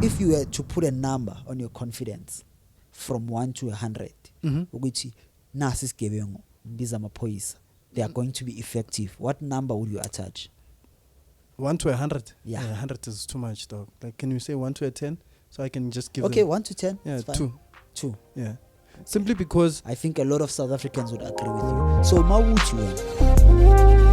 if you were to put a number on your confidence from 1 to 100, ukuthi nasi isigebengu biza amaphoyisa, they are going to be effective, what number would you attach? 1 to 100? Yeah. 100 is too much, dog. Like, can you say 1 to 10? So I can just give Okay, them 1 to 10? Yeah, it's fine. 2. 2. Yeah. Simply because... I think a lot of South Africans would agree with you. So, Mawuchi wena.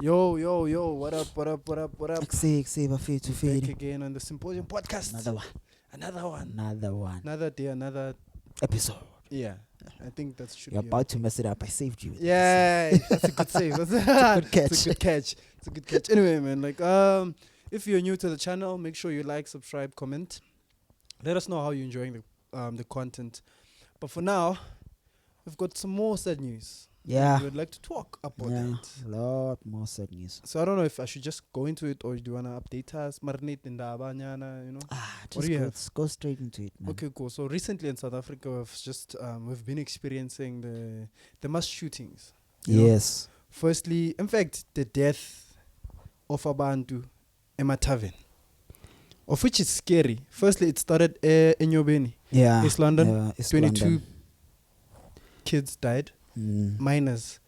Yo, what up? Say, Bafethu, Back Fedi. again on the Symposium Podcast. Another one. Another day, another Episode. Yeah. I think that should You're be about to mess it up. I saved you. Yeah, that's a good save. That's a good catch. It's a good catch. Anyway, man, like if you're new to the channel, make sure you like, subscribe, comment. Let us know how you're enjoying the content. But for now, we've got some more sad news. Yeah. We would like to talk about that. A lot more sad news. So I don't know if I should just go into it or do you want to update us? Marinate in the abanyana, you know? Just go straight into it, man. Okay, cool. So recently in South Africa, we've been experiencing the mass shootings. Yes. Firstly, in fact, the death of Abantu Emathaven, of which is scary. Firstly, it started in Yobeni, East London. Yeah, East 22 London. kids died. Minors.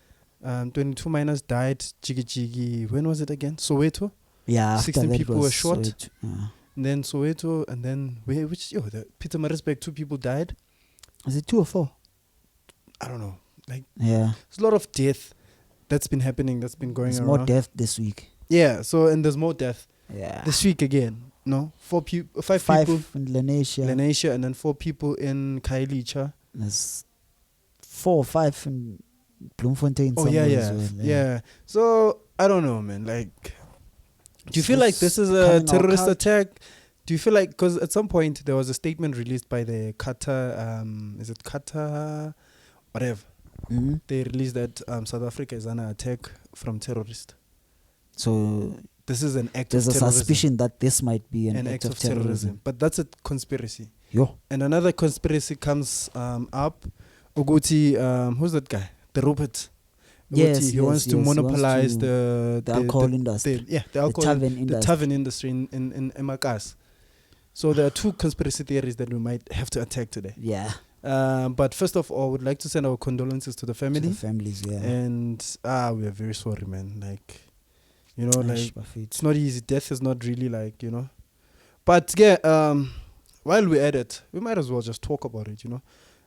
22 minors died. Jigi. When was it again? Soweto. Yeah. 16 people were shot. Soweto. Yeah. And then Soweto, and then the Peter Marisbeck, 2 people died. Is it 2 or 4? I don't know. Like, Yeah. there's a lot of death that's been happening, that's been going There's around. more death this week. Yeah. So and there's more death Yeah. this week again. No, 5 people. 5 in Lenasia. Lenasia, and then 4 people in Khayelitsha. There's 4 or 5 in Bloemfontein. Oh somewhere yeah. as well. Yeah. So I don't know, man. Like, do you feel like this is a coming out terrorist out. attack? Do you feel like, because at some point there was a statement released by the Qatar, is it Qatar, whatever? They released that South Africa is under attack from terrorists. So This is an act there's of a terrorism. suspicion that this might be an act of terrorism. But that's a conspiracy. Yo. And another conspiracy comes up. Uguti, who's that guy? The Rupert. Yes, he wants to monopolize the alcohol industry. The alcohol, tavern industry. the tavern industry in Emakas. So there are 2 conspiracy theories that we might have to attack today. Yeah. But first of all, would like to send our condolences to the family. To the families, yeah. And we are very sorry, man. Like, you know, like, Bafethu. it's not easy. Death is not really like, you know. But yeah, while we're at it, we might as well just talk about it, you know.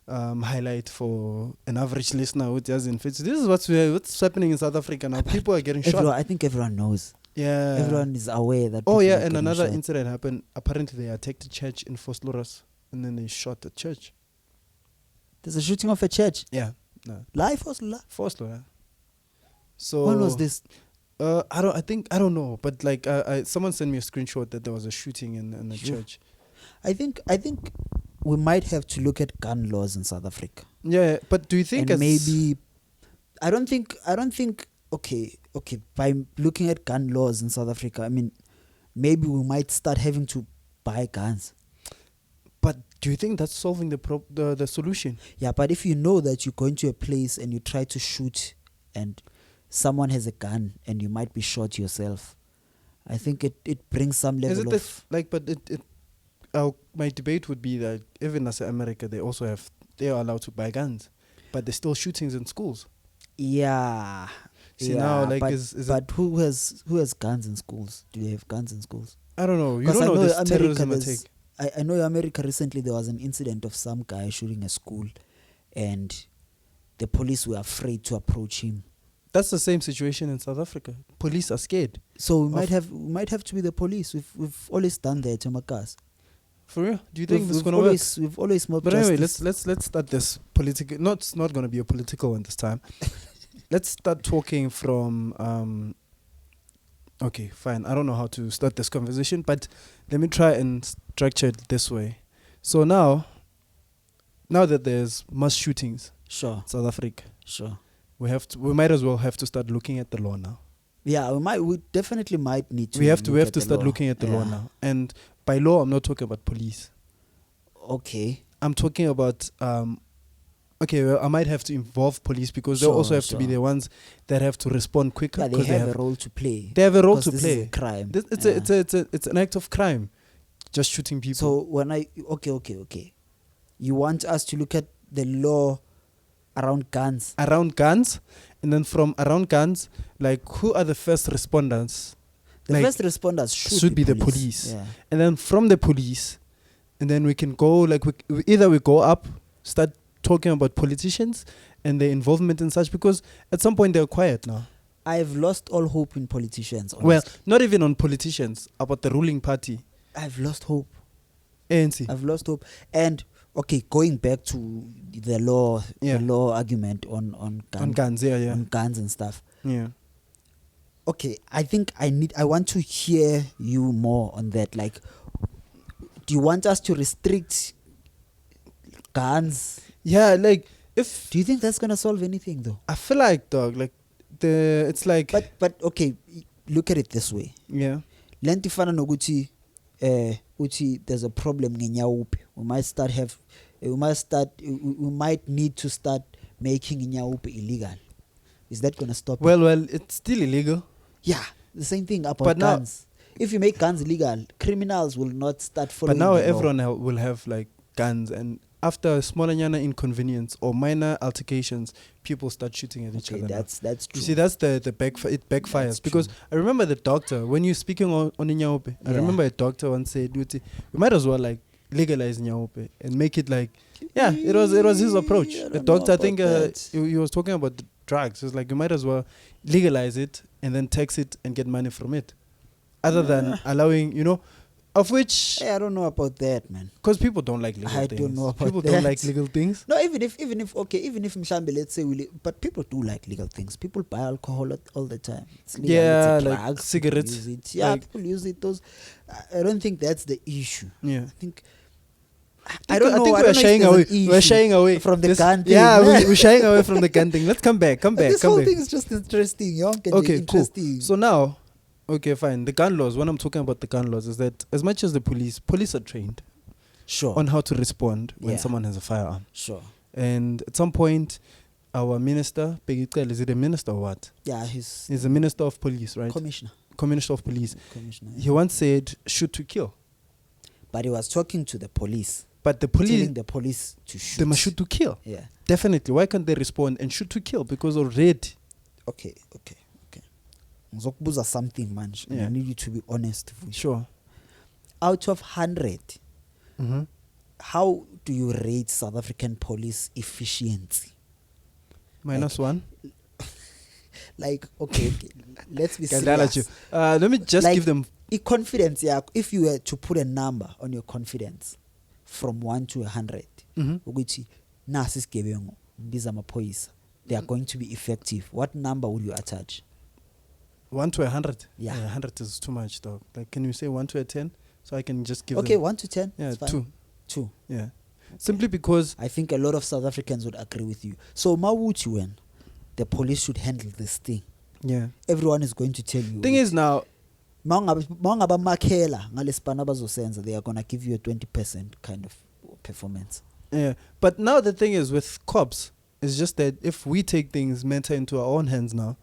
Highlight for an average listener who doesn't fit. This is what's happening in South Africa now. People are getting shot. I think everyone knows. Yeah. Everyone is aware that. Oh people yeah, are and getting another shot. incident happened. Apparently, they attacked a church in Vosloorus, and then they shot the church. There's a shooting of a church. Yeah. No. Live or live? Vosloorus. So When was this? I don't know, but like someone sent me a screenshot that there was a shooting in the church. I think we might have to look at gun laws in South Africa. Yeah, but do you think And maybe I don't think okay, by looking at gun laws in South Africa, I mean maybe we might start having to buy guns. But do you think that's solving the solution? Yeah, but if you know that you go into a place and you try to shoot and someone has a gun and you might be shot yourself, I think it brings some level of my debate would be that even as America, they are allowed to buy guns, but there's still shootings in schools. Yeah. See, now, like, but who has guns in schools? Do they have guns in schools? I don't know. You 'Cause don't know this America, terrorism attack. I know America recently there was an incident of some guy shooting a school and the police were afraid to approach him. That's the same situation in South Africa. Police are scared. So we might have to be the police. We've always done that to Makas. For real? Do you think this is gonna work? We've always mobbed But anyway, justice. let's start this political. It's not gonna be a political one this time. Let's start talking from. Okay, fine. I don't know how to start this conversation, but let me try and structure it this way. So now that there's mass shootings, Sure. South Africa, Sure. we might as well have to start looking at the law now. Yeah, we definitely might need to. We have to the start law. looking at the law Yeah. now. And by law, I'm not talking about police. Okay. I'm talking about okay, well, I might have to involve police because they also have to be the ones that have to respond quicker. Yeah, they have a role to play. They have a role to this play. Is a crime. It's an act of crime, just shooting people. So when okay, you want us to look at the law around guns? Around guns, and then from around guns, like who are the first responders? The first responders should be the police. Yeah. And then from the police, and then we can go like we go up, start talking about politicians and their involvement in such, because at some point they're quiet now. I've lost all hope in politicians. Honestly. Well, not even on politicians, about the ruling party. I've lost hope. ANC. I've lost hope. And okay, going back to the law argument on guns, on guns and stuff. Yeah. Okay, I think I want to hear you more on that. Like, do you want us to restrict guns? Yeah, like if. Do you think that's gonna solve anything though? I feel like, dog, like it's like. But okay, look at it this way. Yeah. Lentifana noguchi, uchi. There's a problem in Nyaupe. We might need to start making Nyaupe illegal. Is that gonna stop? Well, it's still illegal. Yeah, the same thing about guns. If you make guns illegal, criminals will not start following. But now everyone will have like guns, and after a smaller inconvenience or minor altercations, people start shooting at each other. That's true. You see, that's it backfires. That's because true. I remember the doctor, when you're speaking on Nyaupe, I remember a doctor once said, we might as well like legalize Nyaupe and make it like, it was his approach. The doctor, I think he was talking about the drugs. It's like, you might as well legalize it and then tax it and get money from it, other than allowing, of which I don't know about that, man. Because people don't like legal things. I don't know about people that. Don't like legal things. No, even if Mshambe, let's say but people do like legal things. People buy alcohol all the time. It's legal. Yeah, it's like drugs, cigarettes. People use it. Yeah, people use it. I don't think that's the issue. Yeah, I don't know. We're shying away. We're shying away from the gun thing. Yeah, we're shying away from the gun thing. Let's come back. This whole thing is just interesting. Okay, interesting. Cool. So now. Okay, fine. The gun laws, when I'm talking about the gun laws, is that as much as the police are trained on how to respond when someone has a firearm. Sure. And at some point, our minister, Pegitel, is it a minister or what? Yeah, he's a minister of police, right? Commissioner of police. He once said, shoot to kill. But he was talking to the police. But the police... telling the police to shoot. They must shoot to kill. Yeah. Definitely. Why can't they respond and shoot to kill? Because already... Okay. Something, man. I need you to be honest. Sure. Out of 100, how do you rate South African police efficiency? -1. Okay. Let's be serious. Let me just give them... confidence, if you were to put a number on your confidence from 1 to 100, they are going to be effective. What number would you attach? 1 to 100? Yeah. 100 is too much, dog. Like, can you say 1 to 10? So I can just give them... Okay, 1 to 10? Yeah, fine. 2. Yeah. Okay. Simply because... I think a lot of South Africans would agree with you. So, Mawuchi, when the police should handle this thing. Yeah. Everyone is going to tell you. Thing is now... They are going to give you a 20% kind of performance. Yeah. But now the thing is with cops... It's just that if we take things matter into our own hands now,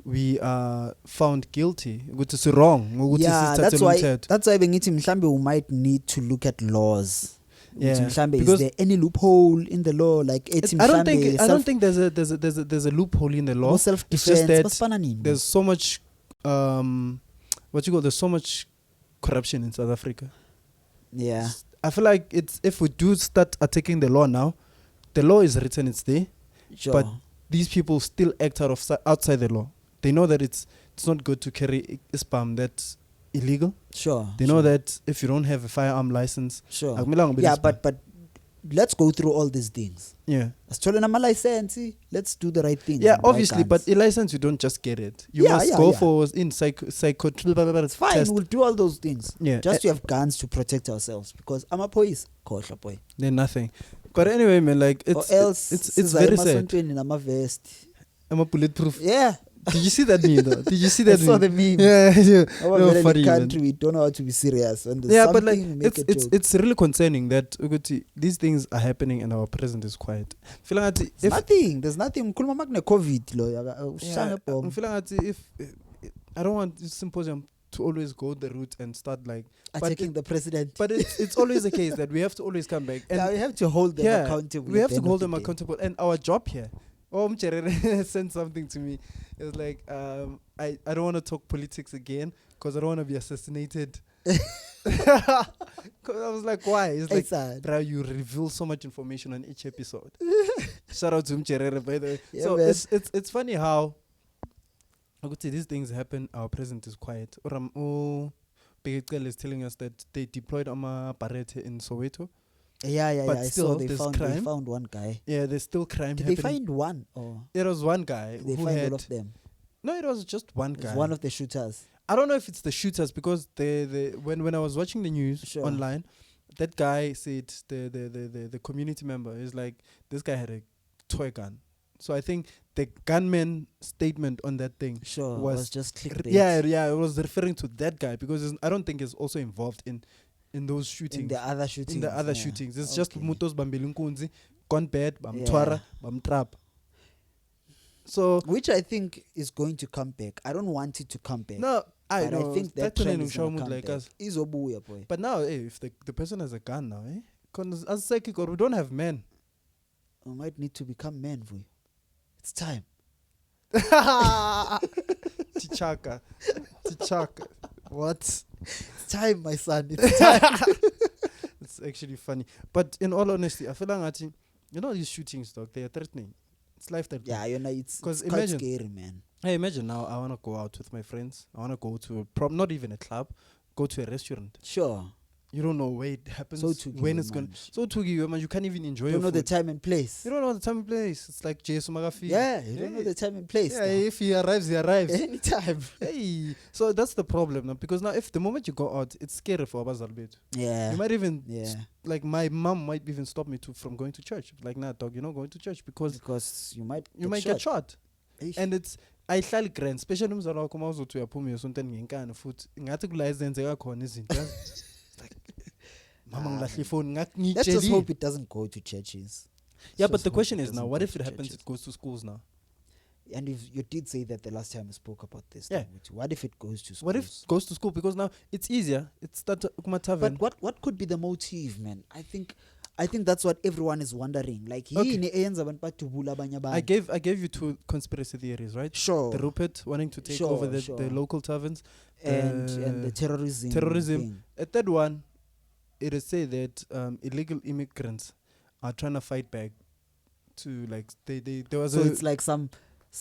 we are found guilty. Which is wrong. Yeah, that's why we might need to look at laws. Yeah, is there any loophole in the law? Like I don't think there's a loophole in the law. Self-defense. It's just that there's so much there's so much corruption in South Africa. Yeah, I feel like if we do start attacking the law now, the law is written, it's there. Sure. But these people still act outside the law. They know that it's not good to carry a spam that's illegal. Sure. They know that if you don't have a firearm license. Sure. Yeah, but let's go through all these things. Yeah. Let's do the right thing. Yeah, obviously, but a license you don't just get it. You must go for in psycho. It's fine. Test. We'll do all those things. Yeah. Just to have guns to protect ourselves, because I'm a police. They're nothing. But anyway, man, like it's very sad. I'm a vest. I'm a bulletproof. Yeah, Did you see that meme though? Did you see that I saw meme? the meme. Yeah, Our no, very funny, man. country, we don't know how to be serious. When there's Yeah, but like something, we make a joke. it's really concerning that Uguti, these things are happening and our president is quiet. Feel like There's nothing. There's nothing. Mkhuluma magne COVID lo. yeah, I feel like if I don't want this symposium to always go the route and start like attacking the president. But it's always the case that we have to always come back and yeah, we have to hold them accountable. We have to hold them accountable. And our job here, Mcherere sent something to me. It was like, I don't want to talk politics again because I don't want to be assassinated. Cause I was like, why? It's like, sad. bro, you reveal so much information on each episode. Shout out to Mcherere, by the way. Yeah, so man. it's funny how I could say these things happen. Our president is quiet. Begekele is telling us that they deployed Ama Barrett in Soweto. Yeah. But I still, saw they there's found, crime. they found one guy. Yeah, there's still crime Did happening. they find one? Or There was one guy did they who find had... all of them? No, it was just one It guy. was one of the shooters. I don't know if it's the shooters because when I was watching the news Sure. online, that guy said the community member is like, this guy had a toy gun. So I think the gunman statement on that thing Sure, was just clickbait. Yeah, it was referring to that guy because I don't think he's also involved in those shootings. In the other shootings. In the other yeah. shootings. It's just Okay. Mutos Bambilunkunzi, gone bad, Bam Yeah. Twara, Bam Trap. So Which I think is going to come back. I don't want it to come back. no, I but know. I think that that's trend an is gonna Ushaw come like back. us. Izobuya, boy. But now, if the person has a gun now, because as psychic or we don't have men. We might need to become men, boy. It's time. Tichaka. What? It's time, my son. It's time. It's actually funny. But in all honesty, I feel like these shootings, dog, they are threatening. It's life threatening. Yeah, it's 'Cause quite imagine- scary, man. Hey, imagine now I want to go out with my friends. I want to go to not even a club, go to a restaurant. Sure. You don't know where it happens, So to when it's going. So to you, man, you can't even enjoy You your don't know the food. time and place. You don't know the time and place. It's like Jesu Magafi. Yeah, you don't know the time and place. Yeah, now. if he arrives, he arrives. Anytime. Hey, so that's the problem now. Because now, if the moment you go out, it's scary for Abazalbet. Yeah. You might even, Yeah. like my mom might even stop me from going to church. Like, nah, dog, you're not going to church because Because you might get shot. Eish. And it's ayihlali grand, especially umzala wakho mawuzothi uyaphuma esontweni ngenkani futhi ngathi kula ezenzeka khona izinto. It's like mama ngilahle ifoni Let's just ngakungitsheli. hope it doesn't go to churches. Yeah, Let's but just the hope question it is now, doesn't what go if to it happens churches. it goes to schools now? And you did say that the last time we spoke about this. Yeah. What if it goes to schools? What if it goes to school? Because now it's easier. It's that kuma tavern. But what could be the motive, man? I think that's what everyone is wondering. Like Okay. I I gave you two conspiracy theories, right? Sure. The Rupert wanting to take Sure, over the sure. local taverns. and the terrorism. thing. A third one, it is said that illegal immigrants are trying to fight back to like there was So it's like some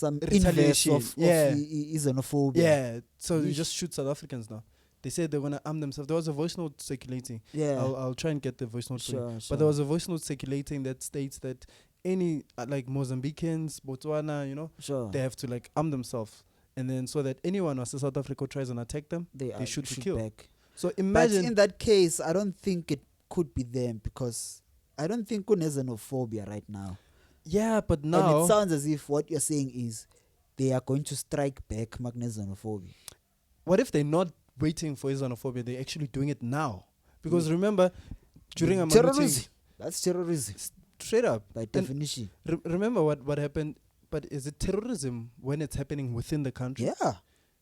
inverse retaliation. of xenophobia. yeah. So you Yeesh. just shoot South Africans now. They said they're gonna arm themselves. There was a voice note circulating. Yeah. I'll try and get the voice note for you. Sure, But there was a voice note circulating that states that any like Mozambicans, Botswana, sure. they have to like arm themselves, and then so that anyone who South Africa tries and attack them, They shoot to shoot kill. back. So But imagine. in that case, I don't think it could be them because I don't think there's xenophobia right now. Yeah, but And now it sounds as if what you're saying is they are going to strike back xenophobia. what if they're not waiting for xenophobia? They're actually doing it now. Because remember, during a terrorism. That's terrorism straight up. by And definition. remember what happened. But is it terrorism when it's happening within the country? Yeah.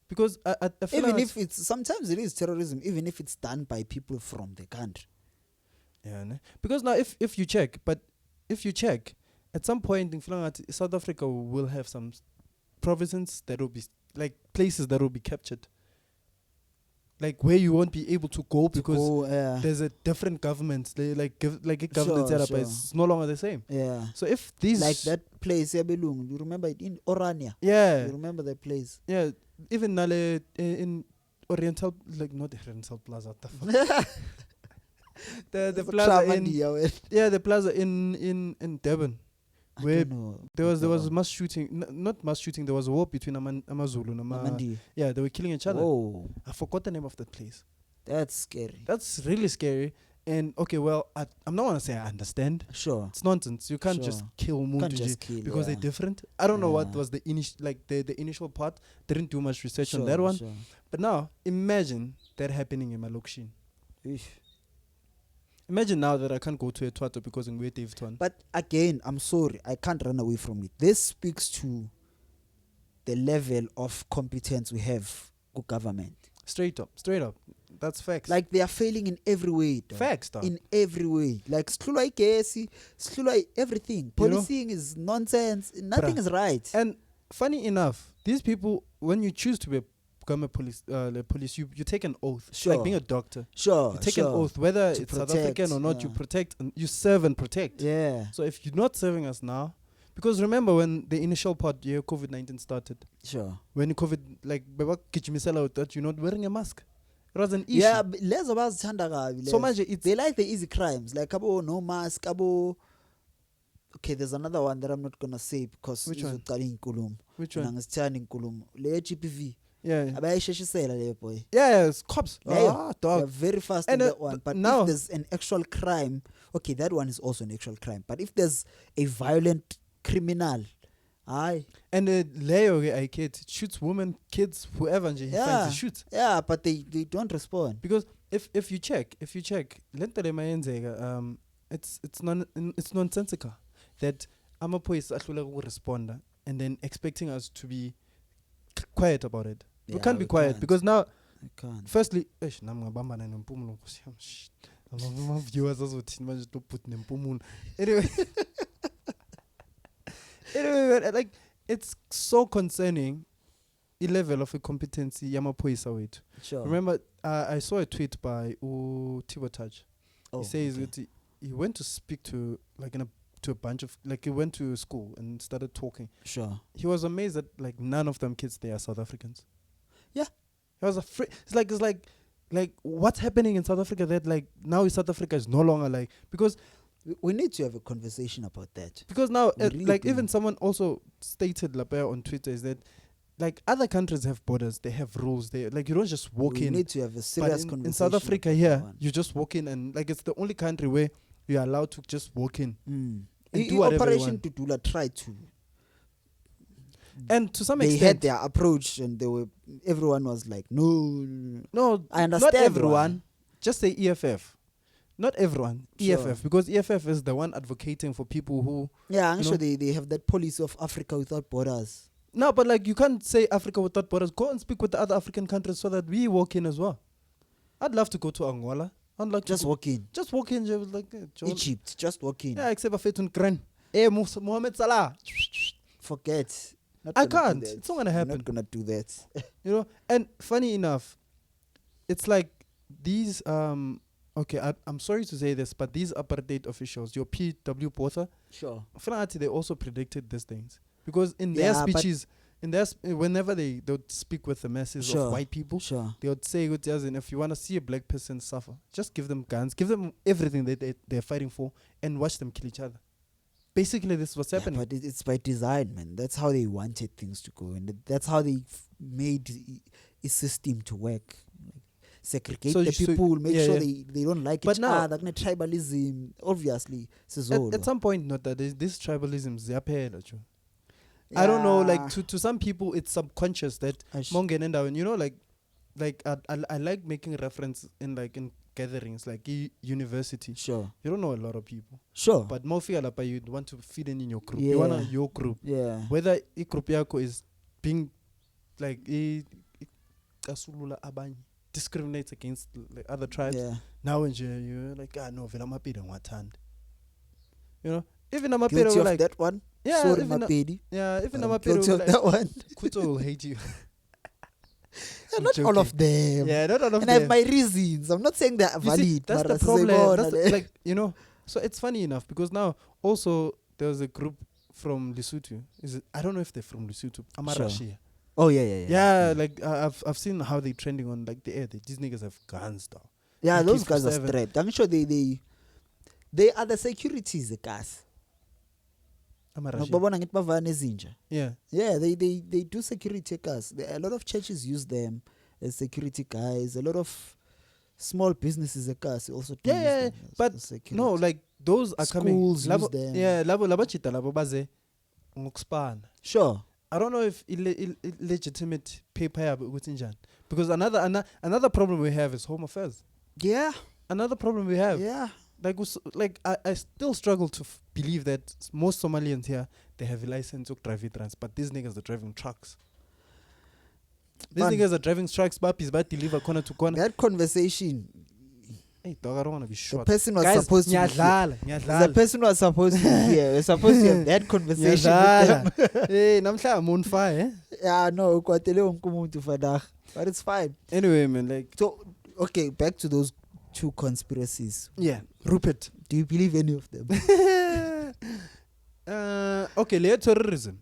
Because I feel Even like if it's sometimes it is terrorism, even if it's done by people from the country. yeah, ne? Because now if you check, at some point in South Africa will have some provinces that will be like places that will be captured. Like where you won't be able to go because there's a different government. They like a government Sure, setup, sure. it's no longer the same. Yeah. So if these Like that place, Yabelung, you remember it in Orania? yeah, You remember that place? yeah, even Nale in Oriental, like not Oriental Plaza, what the fuck? the plaza in the plaza in Durban, where there was mass shooting, not mass shooting. There was a war between Amazulu and Amandi. yeah, they were killing each other. Oh, I forgot the name of that place. that's scary. That's really scary. And okay, well, I'm not gonna say I understand. Sure. It's nonsense. You can't Sure. just kill Can't Muntu just kill, because yeah. they're different. I don't know what Yeah. was the initial, like the initial part. Didn't do much research on Sure, that one. sure. But now imagine that happening in Malokshin. Eesh. Imagine now that I can't go to a Twato because I'm with Dave Twan. But again, I'm sorry, I can't run away from it. This speaks to the level of competence we have with government. Straight up. That's facts. Like they are failing in every way. Dog. Facts, dog. In every way. Like shlula igesi, shlula everything. You know? Policing is nonsense. Nothing Bruh. is right. And funny enough, these people, when you choose to become a police, you take an oath. Sure. Like being a doctor. Sure. You take sure. an oath, whether To it's South protect, African or not, yeah. you protect and you serve and protect. Yeah. So if you're not serving us now, because remember when the initial part, COVID-19 started, Sure. when COVID, like, that you're not wearing a mask. It was an issue. Yeah, but less of us tanda So much it's they like the easy crimes, like abo no mask, abo. Okay, there's another one that I'm not gonna say because Which one? Which one? Le GPV. Yeah. Abayisheshisela le boy. Yeah, it's cops. They're Dog. very fast And on that one. But now- if there's an actual crime, okay, that one is also an actual crime. But if there's a violent criminal, aye. And Leo, I kid, shoots women, kids, whoever, and he Yeah. finds he shoots. Yeah, but they don't respond. Because if you check, lento le mayenzeka, it's nonsensical that amaphoyisa ahluleka ukuresponda and then expecting us to be quiet about it. We Yeah, can't be we quiet can't. because now, I can't. firstly, nami ngabambana nempumulo Nkosi yami, shit. Ama viewers azothini manje to put nempumulo. Anyway, but, like it's so concerning. The level of a competency yamaphoyisa wethu. Sure. Remember, I saw a tweet by Tibo Touch. Oh, He says okay. that he went to speak to to a bunch of, like, he went to school and started talking. Sure. He was amazed that like none of them kids there are South Africans. Yeah. He was afraid. It's like what's happening in South Africa that like now South Africa is no longer like, because We need to have a conversation about that. now We really like do. even someone also stated on Twitter is that like other countries have borders, they have rules, they like you don't just walk We in. need to have a But serious conversation. in South Africa about here, that one. you just walk in and like it's the only country where you're allowed to just walk in Mm. and do whatever you Operation want. Tutula tried to. And to some They had extent, their approach, and everyone was like, "No, no, I understand not everyone. why. Just say EFF. Not everyone. Sure. EFF, because EFF is the one advocating for people who. Yeah, I'm You sure know? they have that policy of Africa without borders." No, but like you can't say Africa without borders. Go and speak with the other African countries so that we walk in as well. I'd love to go to Angola. I'd like Just to walk in. just walk in. Just like Egypt, just walk in. Yeah, except for Fetun Kran. Mohamed Salah. Forget. Not I gonna do can't. that. It's not gonna I'm happen. not gonna do that. You know, and funny enough, it's like these okay, I'm sorry to say this, but these apartheid officials, your PW Botha, Sure. they also predicted these things because in their Yeah, but- speeches, whenever they would speak with the masses Sure. of white people, Sure. they would say, if you want to see a black person suffer, just give them guns, give them everything that they're fighting for, and watch them kill each other. Basically, this is what's happening. But it's by design, man. That's how they wanted things to go, and that's how they made a system to work. Like, segregate the people, make sure they don't like But each now- other. Like, tribalism, obviously. At some point, not that this tribalism, I don't know, like to some people, it's subconscious that Mongen and Down, you know, like I like making reference in gatherings, like university. Sure. You don't know a lot of people. Sure. But Mofia Lapa, you want to fit in your group. Yeah. You want your group. Yeah. Whether a group yako is being like discriminates against like other tribes. Yeah. Now when you're like, no, vela mapida ngwathanda. You know, even Amapira Guilty will of like that one. yeah, Sorry, even my baby. even I'm Amapira guilty will of like that one. Kuto will hate you. Yeah, not all of them. Yeah, not all of And them. I have my reasons. I'm not saying they're You see, valid. that's but the I say, problem. "Go That's on, like, you know, so it's funny enough because now also there was a group from Lesotho. I don't know if they're from Lesotho. Amarashia. Oh yeah. Yeah, like I've seen how they're trending on like the air. These niggas have guns though. Yeah, They those keep guys are 7. strapped. I'm sure they are the securities, guys. Amarashia. Babona ngithi bavana nezinja. Yeah. Yeah, they do security guys. A lot of churches use them as security guys. A lot of small businesses also do Yeah, use them as but security. no, like those are coming. Schools use them. Yeah, labo chita labo baze ngokuspana. Sure. I don't know if illegitimate paper yabo ukuthi njani, because another problem we have is home affairs. Yeah. Another problem we have. Yeah. Like I still struggle to believe that most Somalians here, they have a license to drive trans, but these niggas are driving trucks. These niggas are driving trucks, but deliver corner to corner. That conversation, Hey dog, I don't want to be short. the person was Guys, supposed to be here. nyadlala. The person was supposed to be here. We're supposed to have that conversation with them. Hey, namhla I'm on fire. Yeah, no, kwatele wonke umuntu vandag. But it's fine. Anyway, man, like So, okay, back to those 2 conspiracies. yeah, Rupert. Do you believe any of them? Okay, layer terrorism,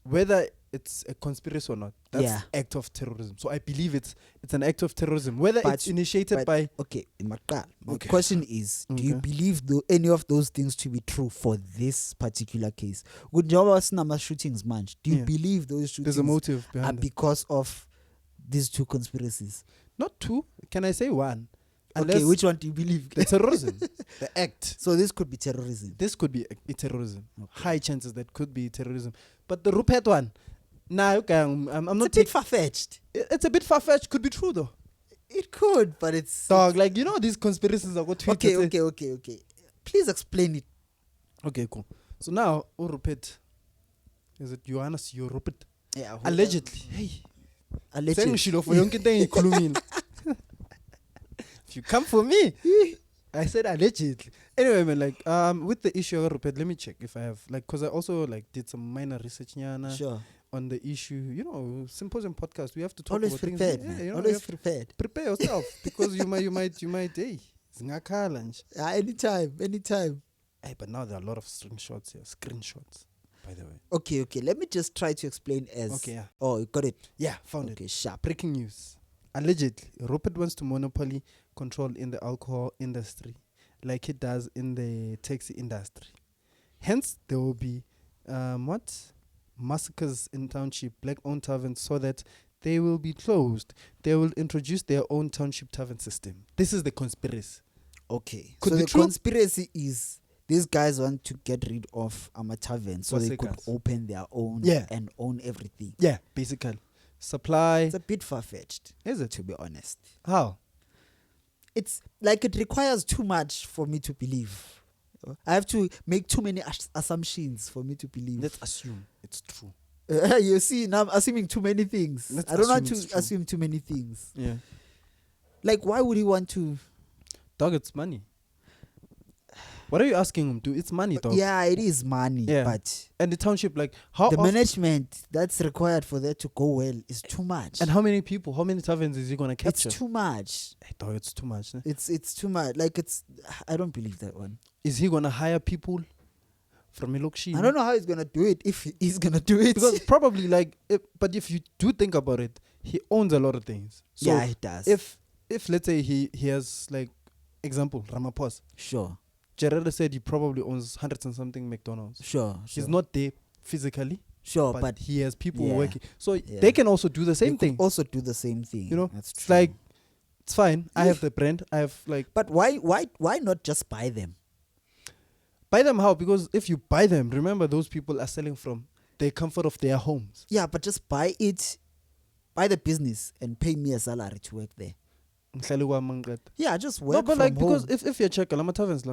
whether it's a conspiracy or not, that's Yeah. act of terrorism. So I believe it's an act of terrorism, whether But- it's initiated by. Okay, my Okay. question is, do you Okay. believe any of those things to be true for this particular case? Good job as number shootings, man. Do you Yeah. believe those shootings There's a motive are behind it. because of these 2 conspiracies? Not 2. Can I say 1? Okay, which one do you believe? The terrorism, the act. So this could be terrorism. This could be a terrorism. Okay. High chances that could be terrorism. But the Rupert one, nah, okay, I'm not. It's a bit far-fetched. It's a bit far fetched. Could be true though. It could, but it's... Dog, like you know these conspiracies are what Okay. Please explain it. Okay, cool. So now, Rupert, is it Johannes? You Rupert? Yeah, Allegedly. Hey, Allegedly. saying for young if you come for me, I said allegedly. Anyway, man, like with the issue of Rupert, let me check if I have like, cause I also like did some minor research Sure. on the issue. You know, Symposium Podcast. We have to talk Always about prepared, things. man. You know, Always you have to prepared. prepare yourself because you might. Hey, zingakhala. Anytime. Hey, but now there are a lot of screenshots here. Screenshots, by the way. Okay. Let me just try to explain as... Okay, yeah. Oh, you got it. Yeah, found it. Okay, sharp. Breaking news. Allegedly, Rupert wants to monopoly control in the alcohol industry like he does in the taxi industry. Hence, there will be massacres in township, black-owned taverns, so that they will be closed. They will introduce their own township tavern system. This is the conspiracy. Okay. Could so be the true. conspiracy is these guys want to get rid of Tavern so they could Wasekas. open their own Yeah. and own everything. Yeah, basically. Supply. It's a bit far-fetched, Is it? to be honest. How? It's like it requires too much for me to believe. I have to make too many assumptions for me to believe. Let's assume it's true. You see, now I'm assuming too many things. Let's I don't want assume to it's true. assume too many things. Yeah. Like, why would he want to? Dog, it's money. What are you asking him to? It's money, dog. Yeah, it is money, Yeah. but And the township, like, how the often- management that's required for that to go well is too much. and how many people, how many taverns is he gonna capture? It's too much. Hey, dog, it's too much. Ne? It's too much. Like, I don't believe that one. Is he gonna hire people from Ilokshi? I don't know how he's gonna do it, if he's gonna do it. Because probably like, but if you do think about it, he owns a lot of things. So yeah, he does. if let's say he has like, example, Ramaphosa. Sure. Gerard said he probably owns hundreds and something McDonald's. Sure. He's not there physically, Sure, but he has people yeah. working. So Yeah. they can also do the they same could thing. also do the same thing. You know, that's it's true. like, it's fine. I have the brand. I have like, But why not just buy them? buy them how? Because if you buy them, remember those people are selling from the comfort of their homes. Yeah, but just buy the business and pay me a salary to work there. Mhlali kwamangqeda. Yeah, just work No, but from like, because home. if you check Lama taverns,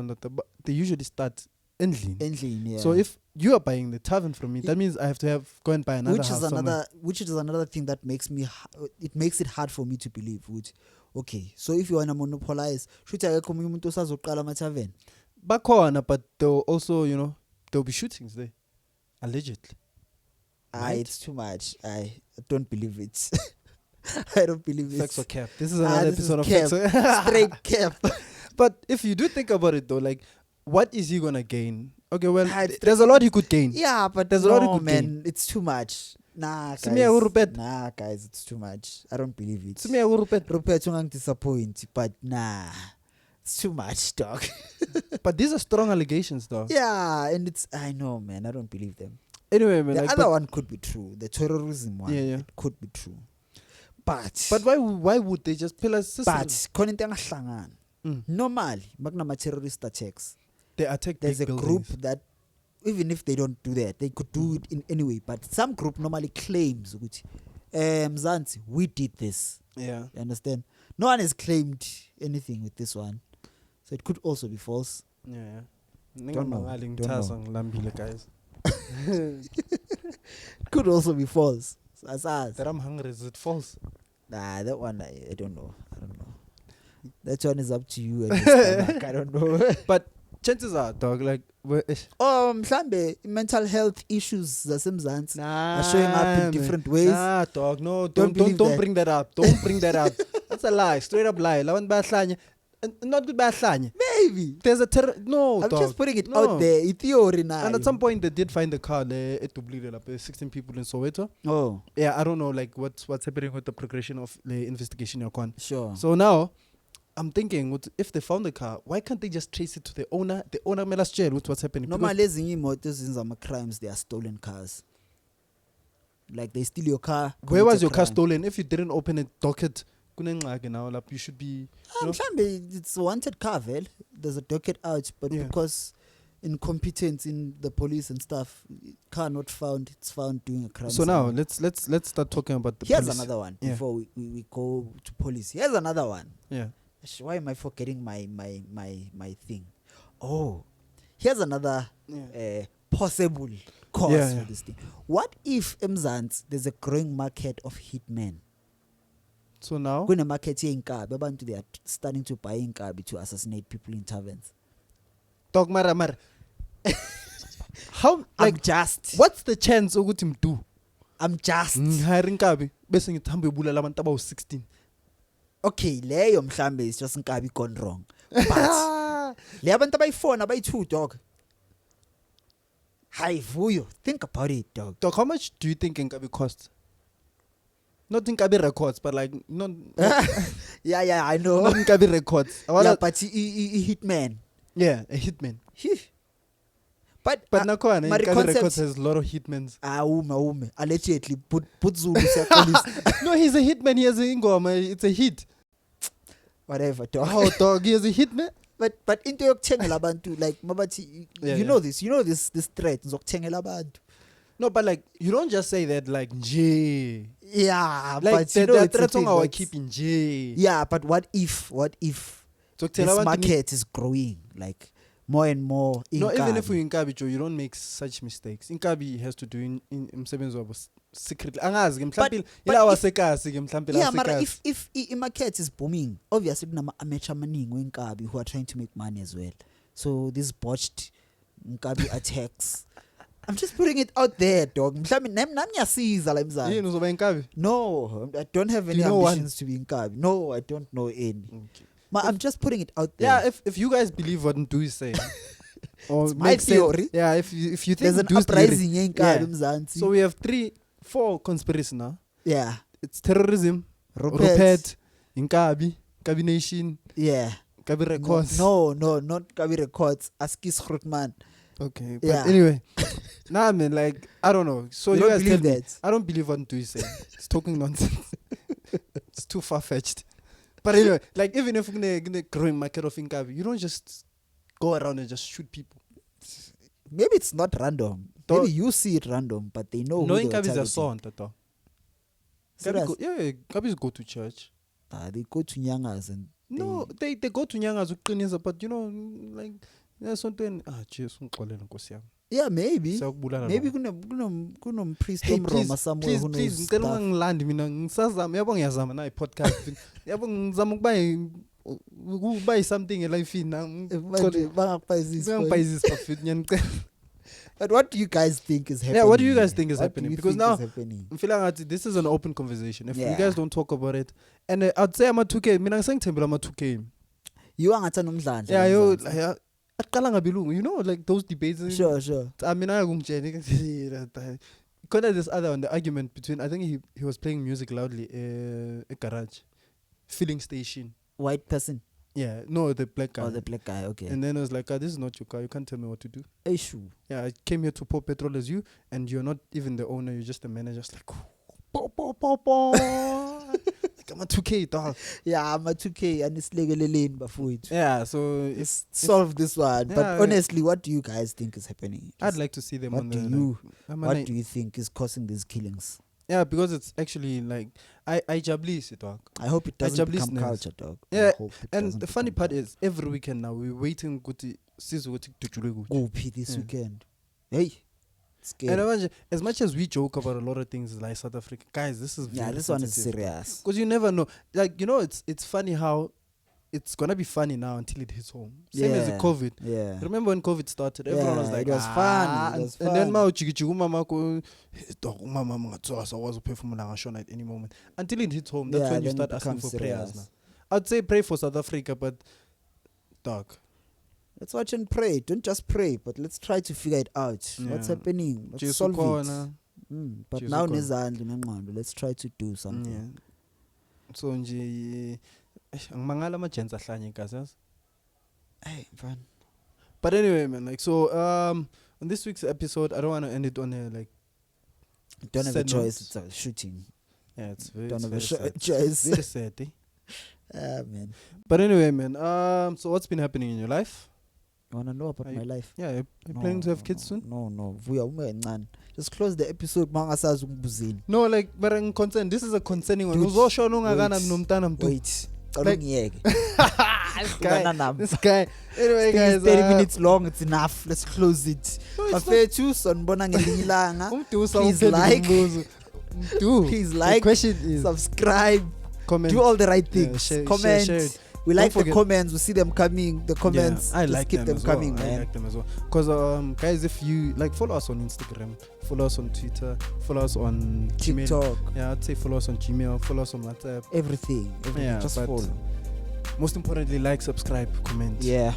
they usually start endling. Endling, yeah. So if you are buying the tavern from me, that means I have to go and buy another house somewhere. which is another thing that makes it hard for me to believe. Okay, so if you want to monopolize, should I come umuntu osazoqala ama-tavern? Bakhona, but they'll also, there'll be shootings there. Allegedly. Right? It's too much. I don't believe it. I don't believe it. Facts or cap. This is another this is episode of cap. Facts or Straight cap. But if you do think about it though, like, what is he gonna gain? Okay, well, It's there's a lot he could gain. Yeah, but There's a lot of no, good man, it's too much. Nah, See me, Rupert. guys, it's too much. I don't believe it. To me, Rupert. Rupert, you're disappoint, but nah, it's too much, dog. But these are strong allegations, though. Yeah, and I know, man, I don't believe them. Anyway, man, The like, other one could be true. The terrorism one, Yeah. it could be true. But why would they just pay us? But khona into engahlangana. Normally makunama terrorist attacks, they attack there's a big group buildings. that even if they don't do that, they could do it in any way. But some group normally claims ukuthi Mzansi, we did this. Yeah. You understand? No one has claimed anything with this one, so it could also be false. Yeah. Don't know. Guys. It could also be false. As That I'm hungry, is it false? nah, that one I don't know. That one is up to you and your stomach. I don't know. But chances are, dog, like Mhlambe mental health issues zasemzansi are showing up in different ways. Nah, dog, no, Don't don't believe that. bring that up. Don't bring that up. That's a lie, straight up lie. Lawan bahlanye. Not good bahlanye. Maybe. There's a no, I'm dog. just putting it No. out there. It's theory now. And at some point they did find the car there at Dublin, 16 people in Soweto. Oh, Yeah, I don't know like what's happening with the progression of the investigation yakwan. sure. So now I'm thinking if they found the car, why can't they just trace it to the owner? The owner made us share with what's happening. Normally, ezinye imoto zama crimes, they are stolen cars. Like they steal your car. Where commit was a your car crime. stolen? If you didn't open a docket, you should be. You know? Mhlambe it's a wanted car, well. There's a docket out, but Yeah. because incompetence in the police and stuff, car not found. It's found doing a crime. So now somewhere. let's start talking about the Here's police. another one Yeah. before we go to police. Here's another one. Yeah. Why am I forgetting my thing? Oh, here's another Yeah. possible cause Yeah, for yeah. this thing. What if Mzansi, there's a growing market of hitmen? So now Kuna market here in Kabi, abantu they are starting to buy in Kabi to assassinate people in taverns. dog mara. How I'm like just. what's the chance ukuthi mdu? I'm just. Hiring kabi bese ngithi hambe ubulala abantu abawu 16. Okay, leyo mhlambe is just Kabi gone wrong. But le abantu abayi4 nabayi2 dog. Hi vuyo, think about it, dog. Dog, how much do you think Nkabi cost? Not Nkabi records, but like not Yeah, I know. not Nkabi records. Yeah, but he hitman. Yeah, a hitman. But Nakhona my Nkabi concept- records has a lot of hitmans. ume allegedly put Zulu police. No, he's a hitman. He has a ingoma. It's a hit. Whatever, dog. Oh, dog, he has a hitman. But into yokuthengela abantu like mabathi Yeah, you yeah. know this threat zokuthengela abantu. No, but like you don't just say that like J. Yeah, Like but you know the it's a threat thing song our that's- keeping J. Yeah, but what if So this tell market is growing like more and more in no, even if Kabi? we in Nkabi, Joe, you don't make such mistakes. Nkabi has to do in umsebenzi wabo secretly. Angazi ke mhlawumbe but ila if- wasekasi ke mhlawumbe Yeah, mara lasekasi. if market is booming, obviously kunama amateur maningi weNkabi who are trying to make money as well. So these botched Nkabi attacks. I'm just putting it out there, dog. Mhlawumbe nami ngiyasiza la Mzansi. Yini uzoba Nkabi? No, I don't have Do any you know one? ambitions to be Nkabi. No, I don't know any. Okay. I'm just putting it out there. Yeah, if you guys believe what Ndu is saying, or It's my makes sense- theory. Yeah, if you think There's an Ndu's theory- uprising in Yeah. Nkabi Mzansi. So we have 4 conspiracies now. Yeah. It's terrorism, Rupert. Nkabi, Nkabi Nation, Yeah. Nkabi Records. No, not Nkabi Records. Askis Grootman. Okay, but Yeah. anyway, nah, man, like I don't know. So You you don't guys tell believe me. that? I don't believe what Ndu is saying. It's talking nonsense. It's too far fetched. But anyway, like even if we're gonna growing market of Nkabi, you don't just go around and just shoot people. Maybe it's not random. Don't- Maybe you see it random, but they know No, who they were Nkabi is a targeting. son, Tata. Serious? Yeah, Nkabis go to church. They go to Nyangas and No, they go to Nyangas uqinisa, but you know, like there's something. Jeez, ungixolele Nkosi yami. yeah, maybe. Siyakubulala Maybe lo. kunom priest Hey, Roma somewhere who knows please, ngicela stuff. ungangilandi mina ngisazama yabo ngiyazama na i-podcast yabo ngizama ukuba yi-something elifini bangangibhayizisi bafit ngiyanicela. But what do you guys think is happening? Yeah, what do you guys here? think is What happening? do you Because think now- is happening? ngifila ngathi this is an open conversation. If Yeah. you guys don't talk about it, and I'd say ama-2K mina ngisengithembela ama-2K. You angathi nomdlandla. Yeah, yo, Mzansi. like, aqala ngabilungu, you know, like those debates. Sure. I mean, I Because this other one, the argument between, I think he was playing music loudly, a garage, filling station. White person Yeah, no, the black guy. or the black guy. Okay. And then I was like, this is not your car. You can't tell me what to do. Issue. Yeah, I came here to pour petrol as you, and you're not even the owner. You're just the manager. Just like, I'm a 2K dog. Yeah, I'm a 2K and it's legaleleni bafowethu. Yeah, so Let's solve this one. Yeah, But honestly, what do you guys think is happening? I'd like to see them What on do the. you What do you think is causing these killings? Yeah, because it's actually like I jablis it dog. I hope it doesn't become Jablisness. culture, dog. Yeah, I hope it and doesn't the funny become part is every weekend now we're waiting kuti sizokuthi kujule kuthi. Kuphi this Yeah. weekend. Hey, scary. And imagine, as much as we joke about a lot of things like South Africa, guys, this is Yeah, this one is serious. because you never know. Like, you know, it's funny how it's gonna be funny now until it hits home. Same as the COVID. Yeah. Remember when COVID started? Everyone was Yeah, like, it was fun. It was and then fun. ma ujigijigu mama ko dog mama ngatsoa so was performing at any moment until it hits home. That's Yeah, when you then start it asking becomes for prayers serious. now. I'd say pray for South Africa, but dog. Let's watch and pray. Don't just pray, but let's try to figure it out. What's Yeah. happening? Let's Jesu solve it. khona. But Jesu now khona. nezandla nengqondo. Let's try to do something. Yeah. So nje angimangala ama-gents ahlanye guys. Yes? Hey, man. But anyway, man, like so on this week's episode, I don't want to end it on a like Don't have a sad choice. note. It's a shooting. Yeah, it's very, Don't it's have a very sad. choice. Very sad, eh? Ah, man. But anyway, man, so what's been happening in your life? You want to know about Are my life? Yeah, you're planning to have kids soon? No. Just close the episode. Mangasazi ungibuzini. No, like, but I'm concerned. This is a concerning one. Dude, Uzosho ungakana nomntana mntu. Wait. Like- Ngiyeke. This guy. Anyway, guys. 30 minutes long. It's enough. Let's close it. Bafethu sonibona ngelinye ilanga. Please like. Please The like. question is Subscribe. comment. Do all the right Yeah, things. share Comment. it. We like Don't the forget- comments. We see them coming. The comments. Yeah, I Just like keep them as well. coming, I man. like them as well. Because guys, if you like, follow us on Instagram, follow us on Twitter, follow us on Gmail. TikTok. Yeah, I'd say follow us on Gmail, follow us on WhatsApp. Everything. Yeah, Just but follow. most importantly, like, subscribe, comment. Yeah.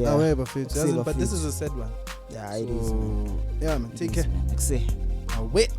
However, but Silver this feet. is a sad one. Yeah, it So, is. Man. yeah, man. It Take is, care. man. Like say. Wait.